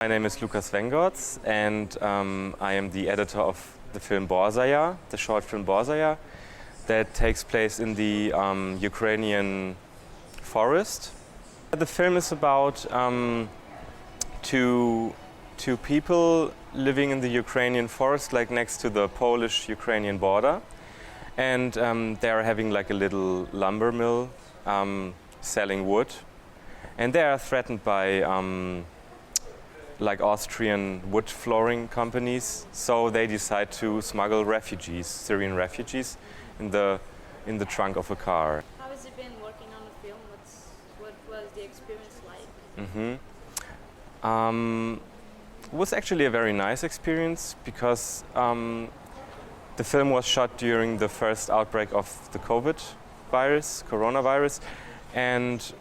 My name is Lukas Wengorz, and I am the editor of the film Borzaya, the short film Borzaya, that takes place in the Ukrainian forest. The film is about two people living in the Ukrainian forest, like next to the Polish-Ukrainian border, and they are having like a little lumber mill selling wood, and they are threatened by like Austrian wood flooring companies, so they decide to smuggle refugees, Syrian refugees, in the trunk of a car. How has it been working on the film? What was the experience like? It was actually a very nice experience because the film was shot during the first outbreak of the coronavirus, and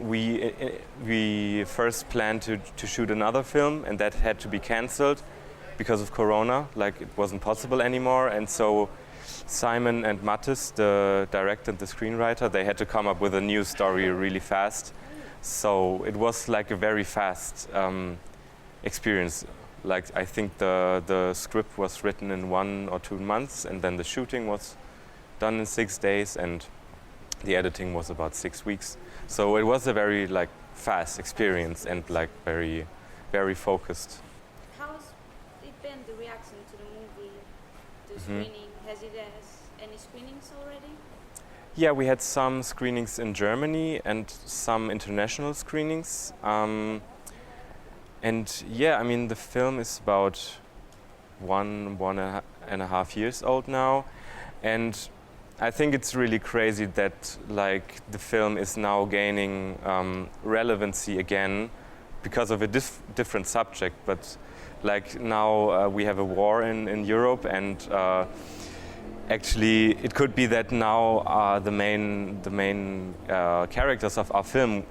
we first planned to shoot another film, and that had to be cancelled because of Corona. Like, it wasn't possible anymore, and so Simon and Mattis, the director and the screenwriter, they had to come up with a new story really fast. So it was like a very fast experience. Like, I think the script was written in 1 or 2 months, and then the shooting was done in 6 days, and the editing was about 6 weeks. So it was a very like fast experience and like very, very focused. How's it been, the reaction to the movie, the screening? Has any screenings already? Yeah, we had some screenings in Germany and some international screenings. And yeah, I mean, the film is about one and a half years old now, and I think it's really crazy that like the film is now gaining relevancy again because of a different subject. But like now we have a war in Europe, and actually it could be that now the main characters of our film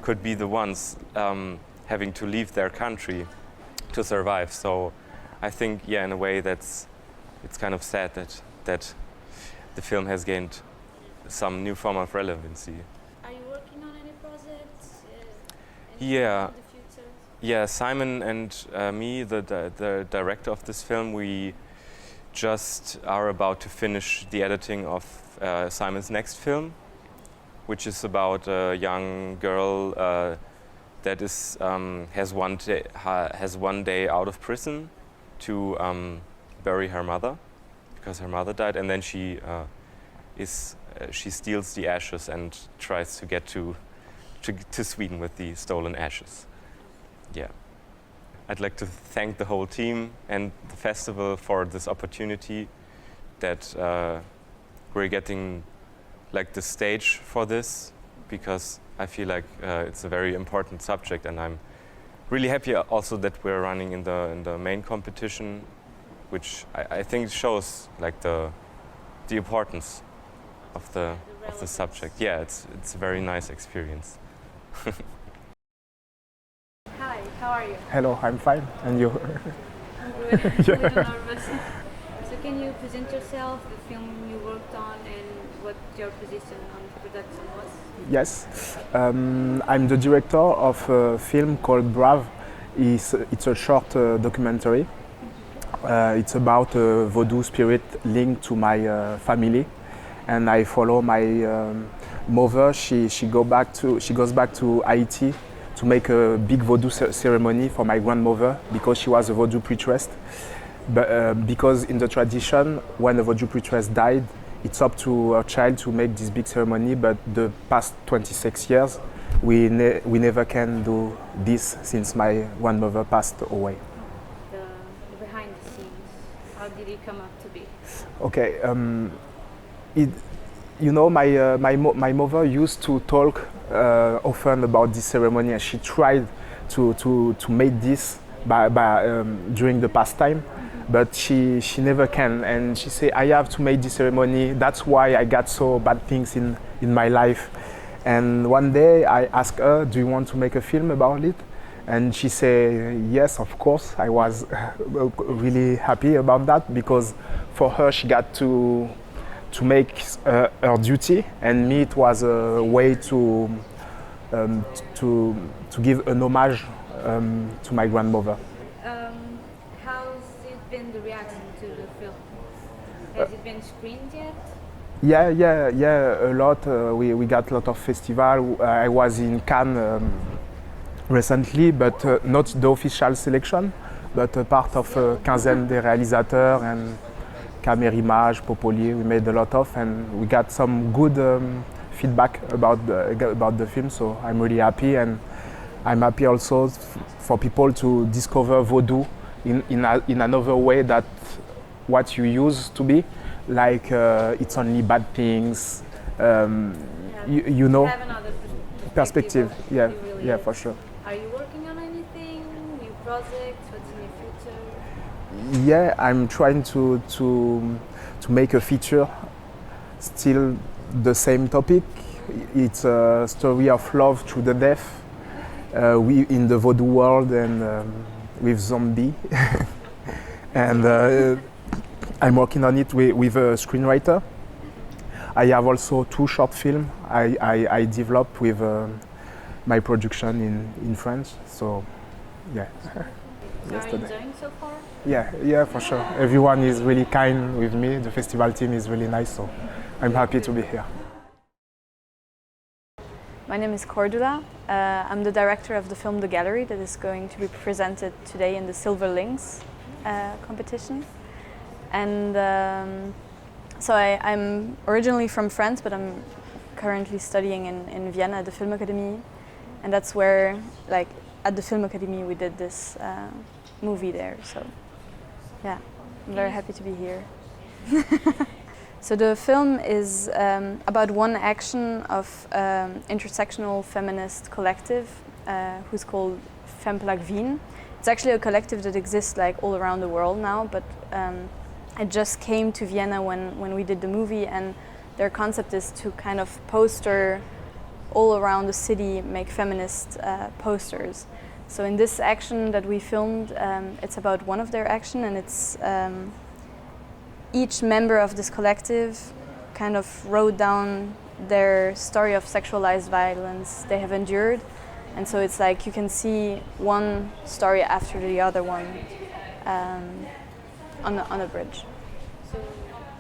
could be the ones having to leave their country to survive. So I think, yeah, in a way it's kind of sad that the film has gained some new form of relevancy. Are you working on any projects? Yeah. In the future? Yeah, Simon and me, the director of this film, we just are about to finish the editing of Simon's next film, which is about a young girl that is has one day out of prison to bury her mother, because her mother died, and then she steals the ashes and tries to get to Sweden with the stolen ashes. Yeah, I'd like to thank the whole team and the festival for this opportunity that we're getting, like, the stage for this, because I feel like it's a very important subject, and I'm really happy also that we're running in the main competition, which I think shows like the importance of the subject. Yeah, it's a very nice experience. Hi, how are you? Hello, I'm fine. And you? I'm good. I'm a little nervous. So can you present yourself, the film you worked on, and what your position on the production was? Yes. I'm the director of a film called Brave. It's a short documentary. It's about a voodoo spirit linked to my family, and I follow my mother. She goes back to Haiti to make a big voodoo ceremony for my grandmother, because she was a voodoo priestess. But because in the tradition, when a voodoo priestess died, it's up to her child to make this big ceremony. But the past 26 years, we never can do this since my grandmother passed away. How did it come up to be? Okay, my mother used to talk often about this ceremony, and she tried to make this during the past time, but she never can. And she said, I have to make this ceremony. That's why I got so bad things in my life. And one day I asked her, do you want to make a film about it? And she said, yes, of course. I was really happy about that, because for her, she got to make her duty, and me, it was a way to give an homage to my grandmother. How's it been, the reaction to the film? Has it been screened yet? Yeah, a lot. We got a lot of festival. I was in Cannes recently, but not the official selection, but a part of Quinzaine des réalisateurs and Caméra Image, Popoli. We made a lot of, and we got some good feedback about the film. So I'm really happy, and I'm happy also for people to discover Vodou in another way that what you used to be. Like it's only bad things, you know. Have another perspective. Yeah, really yeah, is. for sure. Are you working on anything? New projects? What's in your future? Yeah, I'm trying to make a feature, still the same topic. It's a story of love through the death, we in the Vodou world and with zombie, and. I'm working on it with a screenwriter. I have also 2 short films I developed with my production in France. So, yeah. So are you enjoying so far? Yeah, for sure. Everyone is really kind with me. The festival team is really nice, so I'm happy to be here. My name is Cordula. I'm the director of the film The Gallery that is going to be presented today in the Silver Lynx competition. And so I'm originally from France, but I'm currently studying in Vienna at the Film Academy. And that's where, like, at the Film Academy we did this movie there. So, yeah, I'm very happy to be here. So the film is about one action of intersectional feminist collective who's called Plage Wien. It's actually a collective that exists like all around the world now, but I just came to Vienna when we did the movie, and their concept is to kind of poster all around the city, make feminist posters. So in this action that we filmed, it's about one of their action, and it's each member of this collective kind of wrote down their story of sexualized violence they have endured. And so it's like you can see one story after the other one on a bridge. So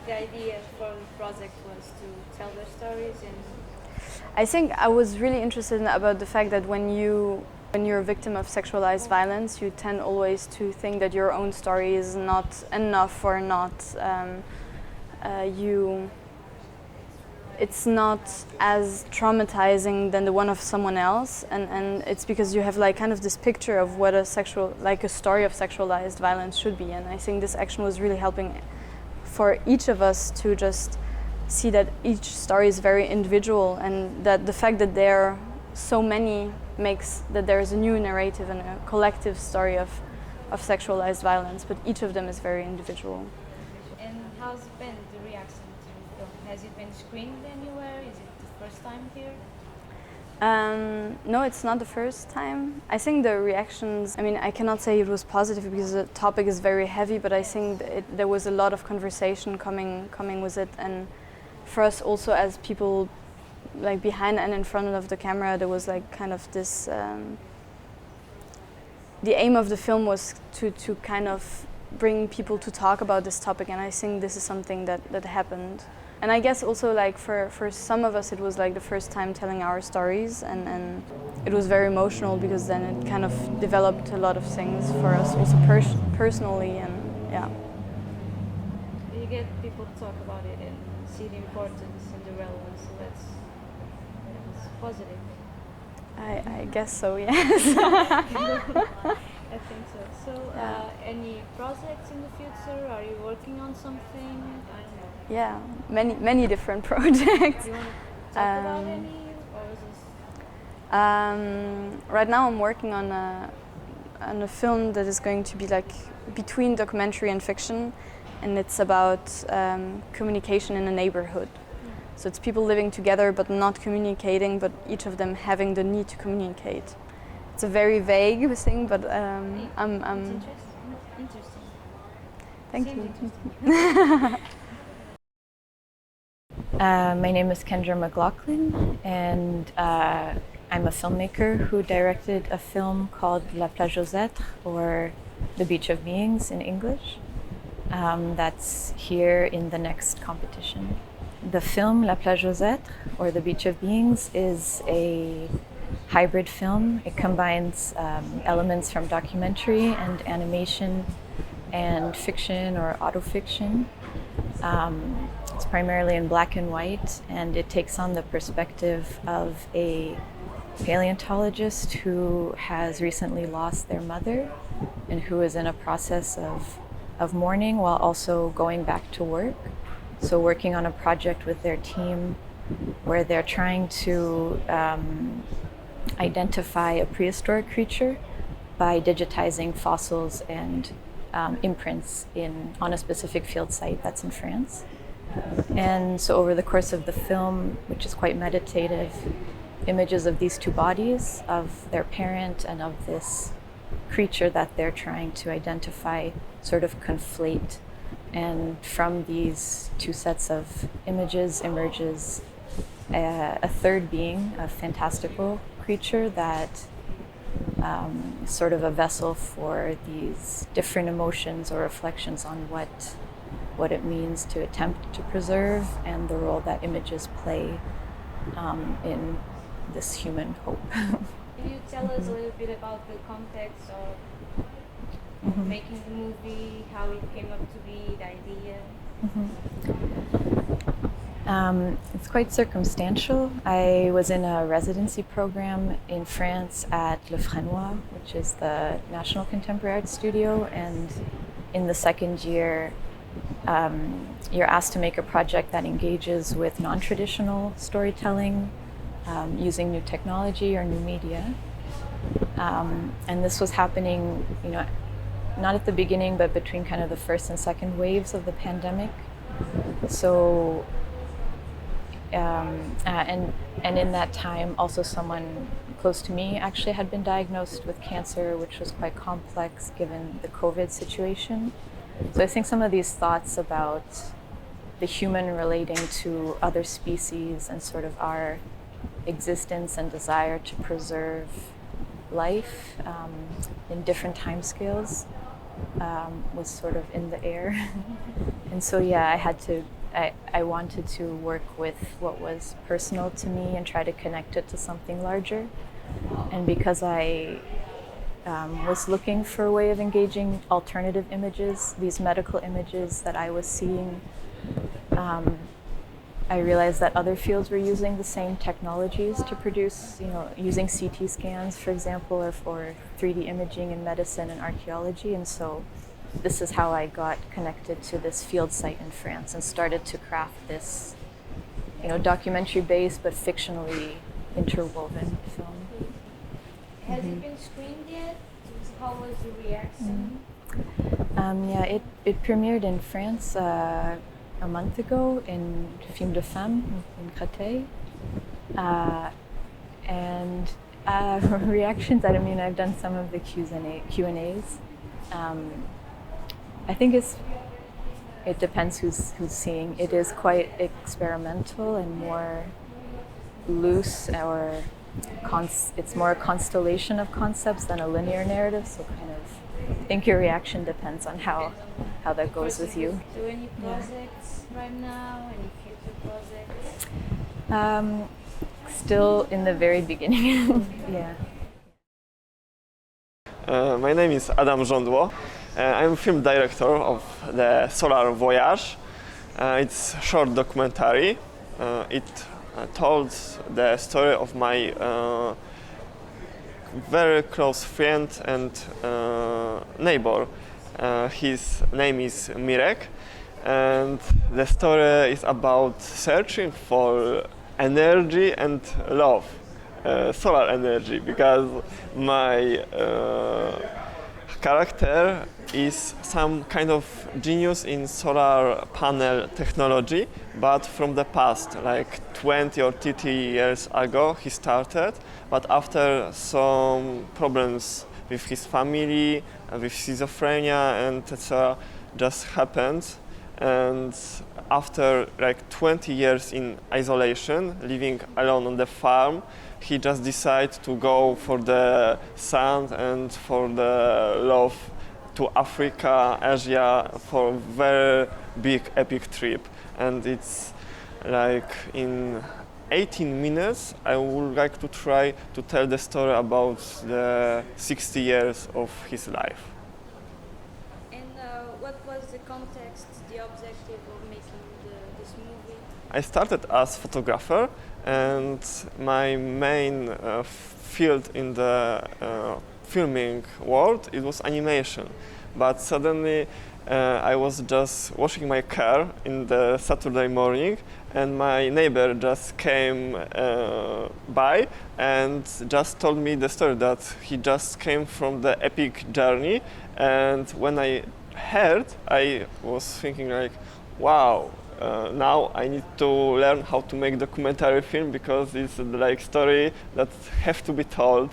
the idea for the project was to tell their stories, and I think I was really interested about the fact that when you're a victim of sexualized violence, you tend always to think that your own story is not enough or not it's not as traumatizing than the one of someone else, and it's because you have like kind of this picture of what a story of sexualized violence should be. And I think this action was really helping for each of us to just see that each story is very individual, and that the fact that there are so many makes that there is a new narrative and a collective story of sexualized violence, but each of them is very individual. And how's it been, the reaction to the film? Has it been screened anywhere? Is it the first time here? No, it's not the first time. I think the reactions, I mean, I cannot say it was positive because the topic is very heavy, but I think there was a lot of conversation coming with it. And for us also as people like behind and in front of the camera, there was like kind of this, the aim of the film was to kind of bring people to talk about this topic, and I think this is something that happened. And I guess also like for some of us it was like the first time telling our stories, and it was very emotional because then it kind of developed a lot of things for us also personally, and yeah. You get people to talk about it and see the importance and the relevance, so that's positive. I guess so, yes. I think so. So, any projects in the future? Are you working on something? I don't know. Yeah, many different projects. Do you want to talk about any, or is this? Right now, I'm working on a film that is going to be like between documentary and fiction, and it's about communication in a neighborhood. So it's people living together but not communicating, but each of them having the need to communicate. It's a very vague thing, but I'm Interesting. Thank Seems you. interesting. My name is Kendra McLaughlin, and I'm a filmmaker who directed a film called Plage, Êtres, or The Beach of Beings in English. That's here in the next competition. The film Plage, Êtres, or The Beach of Beings, is a hybrid film. It combines elements from documentary and animation and fiction or autofiction. It's primarily in black and white, and it takes on the perspective of a paleontologist who has recently lost their mother and who is in a process of mourning while also going back to work. So working on a project with their team where they're trying to identify a prehistoric creature by digitizing fossils and imprints on a specific field site that's in France. And so over the course of the film, which is quite meditative, images of these two bodies, of their parent and of this creature that they're trying to identify, sort of conflate. And from these two sets of images emerges a third being, a fantastical creature that is sort of a vessel for these different emotions or reflections on what it means to attempt to preserve and the role that images play in this human hope. Can you tell us a little bit about the context of making the movie, how it came up to be, the idea? It's quite circumstantial. I was in a residency program in France at Le Fresnois, which is the National Contemporary Art Studio, and in the second year you're asked to make a project that engages with non-traditional storytelling using new technology or new media. And this was happening, not at the beginning, but between kind of the first and second waves of the pandemic. So, and in that time, also someone close to me actually had been diagnosed with cancer, which was quite complex given the COVID situation. So I think some of these thoughts about the human relating to other species and sort of our existence and desire to preserve life in different timescales was sort of in the air. And so I wanted to work with what was personal to me and try to connect it to something larger. And because I was looking for a way of engaging alternative images, these medical images that I was seeing, I realized that other fields were using the same technologies to produce, using CT scans, for example, or for 3D imaging in medicine and archaeology. And so this is how I got connected to this field site in France and started to craft this, documentary-based but fictionally interwoven film. Has it been screened yet? How was the reaction? It premiered in France a month ago in Film de Femme in Griet. And reactions, I've done some of the Q&As. I think it depends who's seeing. It is quite experimental and more loose, or it's more a constellation of concepts than a linear narrative. So I think your reaction depends on how that goes with you. So any projects right now? Any future projects? Still in the very beginning. Yeah. My name is Adam Żądło. I'm a film director of the Solar Voyage. It's a short documentary. It told the story of my very close friend and neighbor. His name is Mirek, and the story is about searching for energy and love, solar energy, because my character is some kind of genius in solar panel technology, but from the past, like 20 or 30 years ago he started, but after some problems with his family, with schizophrenia and etc. just happened, and after like 20 years in isolation, living alone on the farm, he just decided to go for the sun and for the love to Africa, Asia, for a very big epic trip. And it's like in 18 minutes I would like to try to tell the story about the 60 years of his life. And what was the context, the objective of making this movie? I started as photographer, and my main field in the filming world, it was animation. But suddenly I was just washing my car in the Saturday morning, and my neighbor just came by and just told me the story that he just came from the epic journey. And when I heard, I was thinking like, wow, now I need to learn how to make documentary film, because it's like story that have to be told.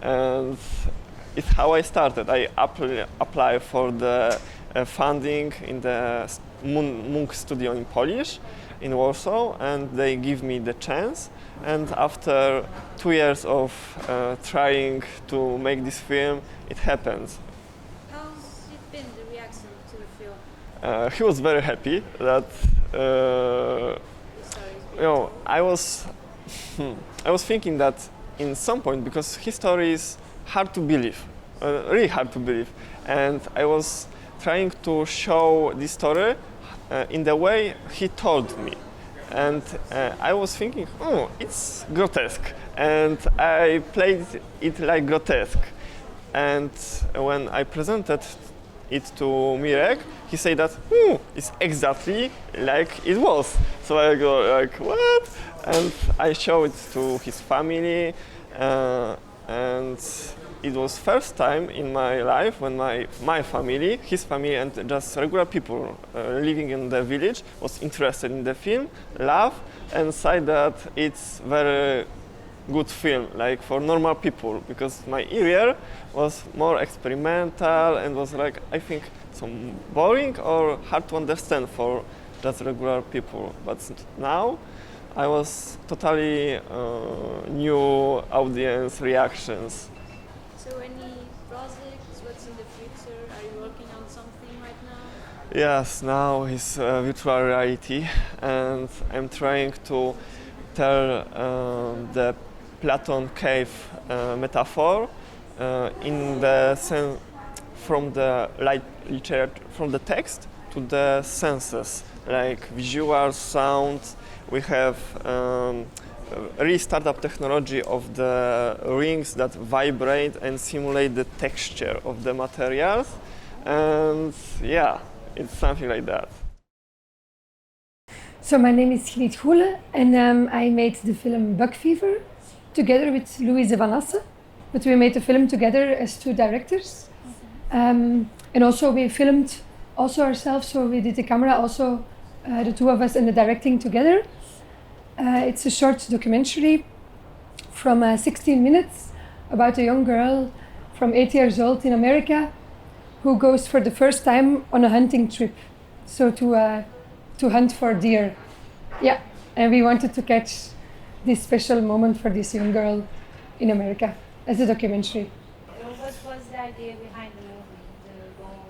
And it's how I started. I applied for the funding in the Munch studio in Polish, in Warsaw, and they give me the chance. And after 2 years of trying to make this film, it happens. How's it been, the reaction to the film? He was very happy that I was thinking that in some point, because his story is hard to believe, really hard to believe, and I was trying to show this story in the way he told me, and I was thinking, oh, it's grotesque, and I played it like grotesque. And when I presented it to Mirek, he said that it's exactly like it was. So I go like, what? And I showed it to his family, and it was first time in my life when my family, his family, and just regular people living in the village was interested in the film, laugh, and said that it's very good film, like for normal people, because my area was more experimental and was like, I think, some boring or hard to understand for just regular people. But now I was totally new audience reactions. So any projects, what's in the future? Are you working on something right now? Yes, now it's virtual reality, and I'm trying to tell the Platon cave metaphor in the sense from the literature, from the text to the senses, like visual, sound. We have really startup technology of the rings that vibrate and simulate the texture of the materials, and yeah, it's something like that. So my name is Griet Goelen, and I made the film Bug Fever together with Louise Van Assen, but we made the film together as two directors. And also we filmed also ourselves, so we did the camera also, the two of us, and the directing together. It's a short documentary from 16 minutes about a young girl from 8 years old in America who goes for the first time on a hunting trip, so to hunt for deer. Yeah, and we wanted to catch this special moment for this young girl in America as a documentary. What was the idea behind the movie, the goal,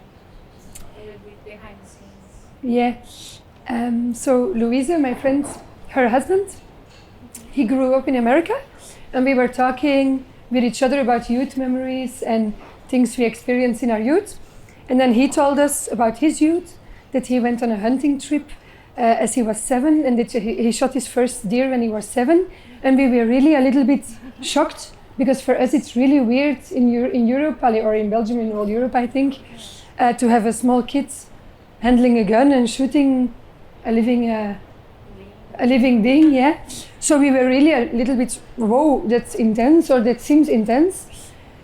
a little bit behind the scenes? Yeah, so Louise, my friend, her husband, he grew up in America, and we were talking with each other about youth memories and things we experienced in our youth. And then he told us about his youth, that he went on a hunting trip as he was 7, and that he shot his first deer when he was 7. And we were really a little bit shocked, because for us it's really weird in Europe, or in Belgium, in all Europe I think, to have a small kid handling a gun and shooting a living being, yeah. So we were really a little bit, whoa, that's intense, or that seems intense.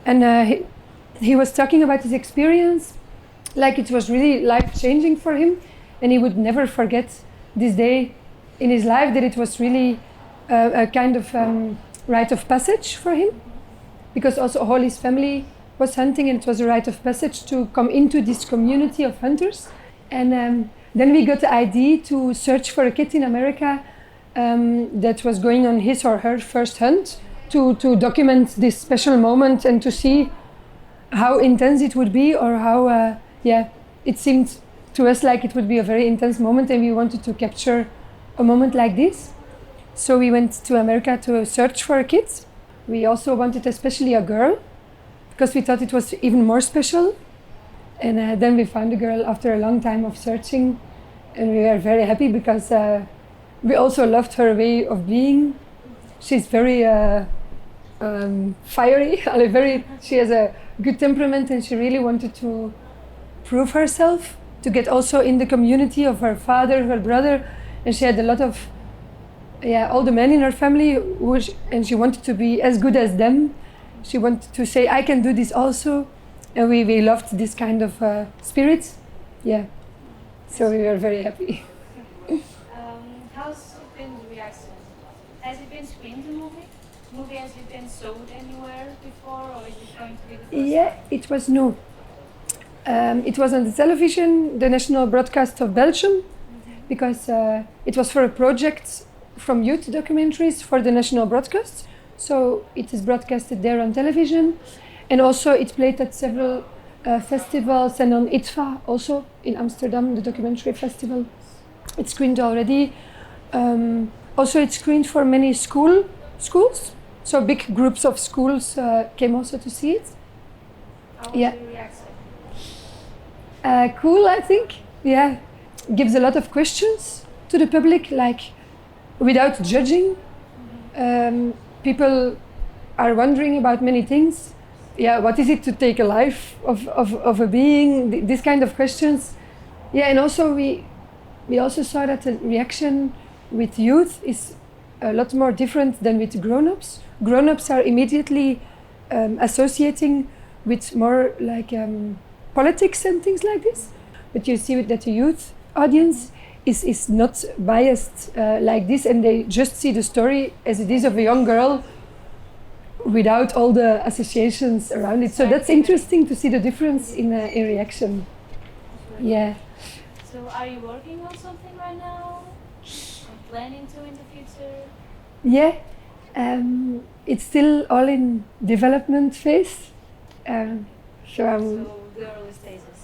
And he was talking about his experience, like it was really life-changing for him, and he would never forget this day in his life, that it was really a kind of rite of passage for him, because also all his family was hunting, and it was a rite of passage to come into this community of hunters. And then we got the idea to search for a kid in America that was going on his or her first hunt to document this special moment and to see how intense it would be, or how it seemed to us like it would be a very intense moment, and we wanted to capture a moment like this. So we went to America to search for kids. We also wanted especially a girl, because we thought it was even more special. And then we found a girl after a long time of searching, and we were very happy because we also loved her way of being. She's very fiery, she has a good temperament, and she really wanted to prove herself, to get also in the community of her father, her brother, and she had a lot of all the men in her family, and she wanted to be as good as them. She wanted to say, I can do this also, and we loved this kind of spirit. Yeah, so we were very happy. How's it been the reaction? Has it been screened, the movie? Has it been sold anywhere before, or is it going to be the first Yeah, time? it was new. It was on the television, the national broadcast of Belgium, because it was for a project from youth documentaries for the national broadcast. So it is broadcasted there on television, and also it played at several festivals, and on Êtres also in Amsterdam, the documentary festival. It's screened already. Also it's screened for many schools. So big groups of schools came also to see it. How was the reaction? Cool, I think. Yeah, gives a lot of questions to the public, like without judging. People are wondering about many things. Yeah, what is it to take a life of a being? This kind of questions. Yeah, and also we also saw that the reaction with youth is a lot more different than with grown-ups. Grown-ups are immediately associating with more like politics and things like this. But you see that the youth audience is not biased like this, and they just see the story as it is of a young girl without all the associations around it. So that's interesting to see the difference in reaction. Yeah. So are you working on something right now? Or planning to in the future? Yeah, it's still all in development phase. So I'm So the early stages.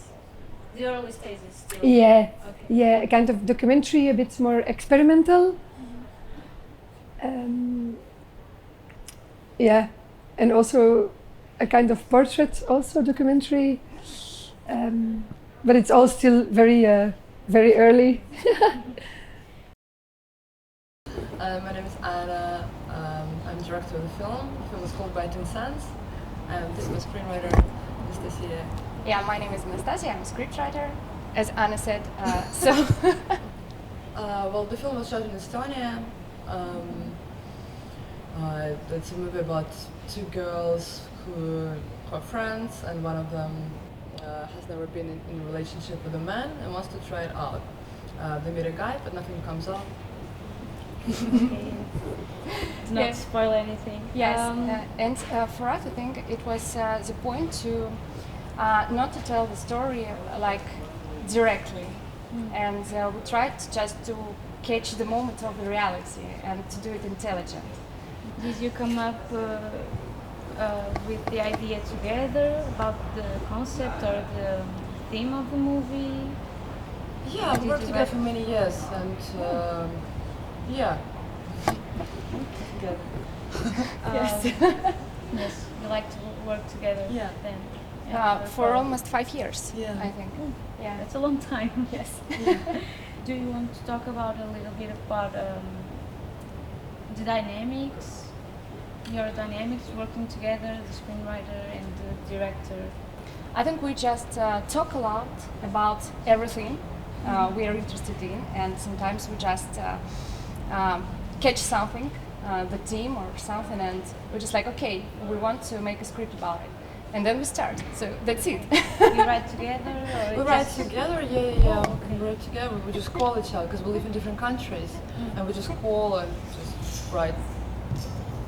The early stages still. yeah, Okay. yeah, a kind of documentary, a bit more experimental. Yeah, and also a kind of portrait, also documentary. But it's all still very early. My name is Anna. I'm director of the film. The film is called Briting. This is my screenwriter, Nastasia. Yeah, my name is Nastasia. I'm a scriptwriter, as Anna said. Well, the film was shot in Estonia. It's a movie about two girls who are friends, and one of them has never been in a relationship with a man and wants to try it out. They meet a guy, but nothing comes up. Okay. Not Yes. spoil anything. Yes, and for us, I think it was the point to not to tell the story like directly, and we tried just to catch the moment of the reality and to do it intelligent. Did you come up with the idea together about the concept or the theme of the movie? Yeah, we worked together for many years, and yeah. Yes. Yes, you like to work together. Yeah. Then. For almost 5 years, Yeah. I think. Yeah, that's a long time. Yes. Do you want to talk about a little bit about the dynamics, your dynamics working together, the screenwriter and the director? I think we just talk a lot about everything we are interested in, and sometimes we just catch something, the team or something, and we're just like, okay, we want to make a script about it, and then we start. So that's it. You write together? Or We wride together, yeah. We write together. We just call each other because we live in different countries, and we just call and just write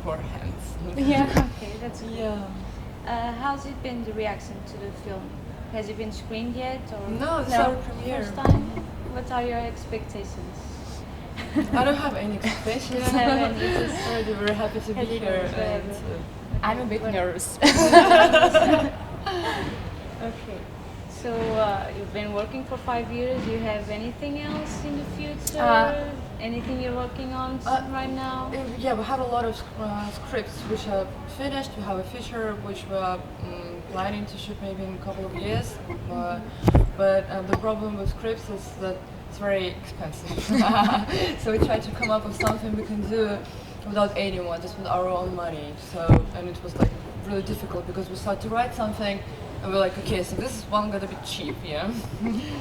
for hands. Yeah. Okay, that's good. Yeah. How's it been, the reaction to the film? Has it been screened yet? Or No, it's our premiere. First time? What are your expectations? I don't have any expectations. You don't have any, I'm just already very happy to be here. And, I'm a bit nervous. Okay. So you've been working for 5 years. Do you have anything else in the future? Anything you're working on right now? yeah, we have a lot of scripts which are finished. We have a feature which we're planning to shoot maybe in a couple of years. But the problem with scripts is that it's very expensive. So we try to come up with something we can do without anyone, just with our own money. And it was like really difficult because we started to write something and we're like, okay, so this one gotta be cheap, yeah?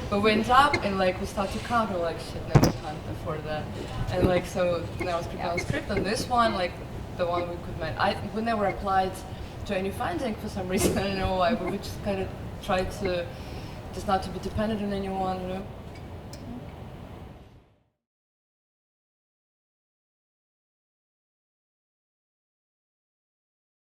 But we went up and like we started to count, we're like, shit, no, we can't afford that. And like, so now I was preparing a script on this one, like the one we could make. We never applied to any funding for some reason, I don't know why, but we just kind of tried to, just not to be dependent on anyone, you know?